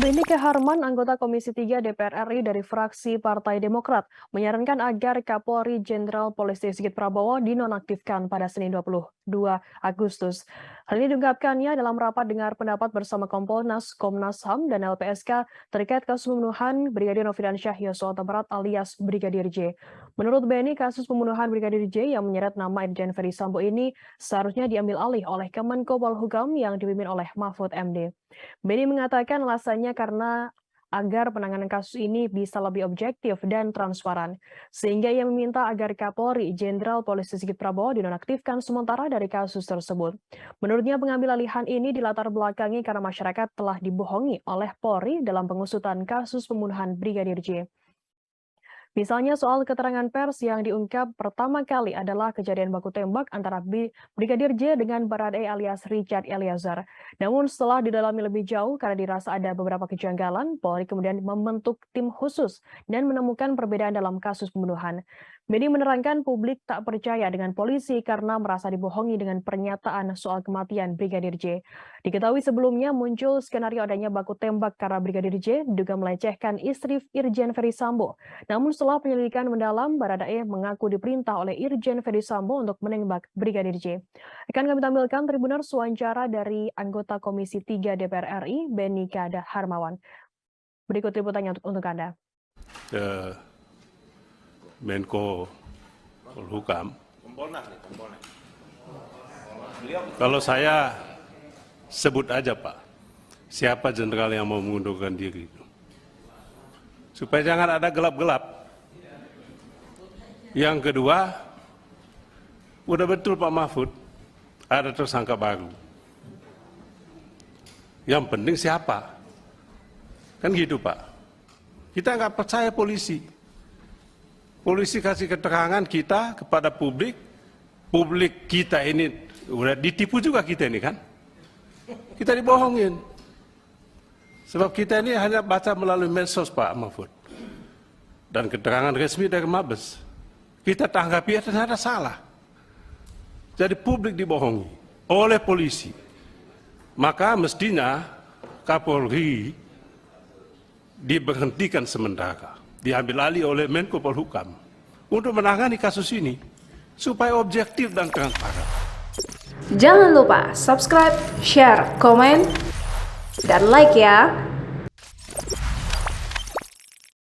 Benny Kaharman, anggota Komisi 3 DPR RI dari fraksi Partai Demokrat, menyarankan agar Kapolri Jenderal Polisi Sigit Prabowo dinonaktifkan pada Senin 22 Agustus. Hal ini diungkapkannya dalam rapat dengar pendapat bersama Kompolnas, Komnas HAM, dan LPSK terkait kasus pembunuhan Brigadir Nofriansyah Yosua Huta Barat alias Brigadir J. Menurut Benny, kasus pembunuhan Brigadir J yang menyeret nama Irjen Ferdisambo ini seharusnya diambil alih oleh Kemenko Polhukam yang dipimpin oleh Mahfud MD. Benny mengatakan alasannya karena agar penanganan kasus ini bisa lebih objektif dan transparan, sehingga ia meminta agar Kapolri Jenderal Polisi Sigit Prabowo dinonaktifkan sementara dari kasus tersebut. Menurutnya pengambil alihan ini dilatar belakangi karena masyarakat telah dibohongi oleh Polri dalam pengusutan kasus pembunuhan Brigadir J. Misalnya soal keterangan pers yang diungkap pertama kali adalah kejadian baku tembak antara Brigadir J dengan Baradae alias Richard Eliezer. Namun setelah didalami lebih jauh karena dirasa ada beberapa kejanggalan, Polri kemudian membentuk tim khusus dan menemukan perbedaan dalam kasus pembunuhan. Benny menerangkan publik tak percaya dengan polisi karena merasa dibohongi dengan pernyataan soal kematian Brigadir J. Diketahui sebelumnya muncul skenario adanya baku tembak karena Brigadir J diduga melecehkan istri Irjen Ferdisambo. Namun setelah penyelidikan mendalam, Baradae mengaku diperintah oleh Irjen Ferdisambo untuk menembak Brigadir J. Akan kami tampilkan Tribuners wawancara dari anggota Komisi 3 DPR RI, Benny Kaharman. Berikut liputannya untuk Anda. Menko Polhukam. Kalau saya sebut aja Pak, siapa jenderal yang mau mengundurkan diri? Supaya jangan ada gelap-gelap. Yang kedua, udah betul Pak Mahfud, ada tersangka baru. Yang penting siapa? Kan gitu Pak. Kita nggak percaya polisi. Polisi kasih keterangan kita kepada publik, publik kita ini udah ditipu juga kita ini kan. Kita dibohongin. Sebab kita ini hanya baca melalui medsos Pak Mahfud. Dan keterangan resmi dari Mabes. Kita tanggapi ternyata salah. Jadi publik dibohongi oleh polisi. Maka mestinya Kapolri diberhentikan sementara. Diambil alih oleh Menko Polhukam untuk menangani kasus ini supaya objektif dan transparan. Jangan lupa subscribe, share, komen, dan like ya.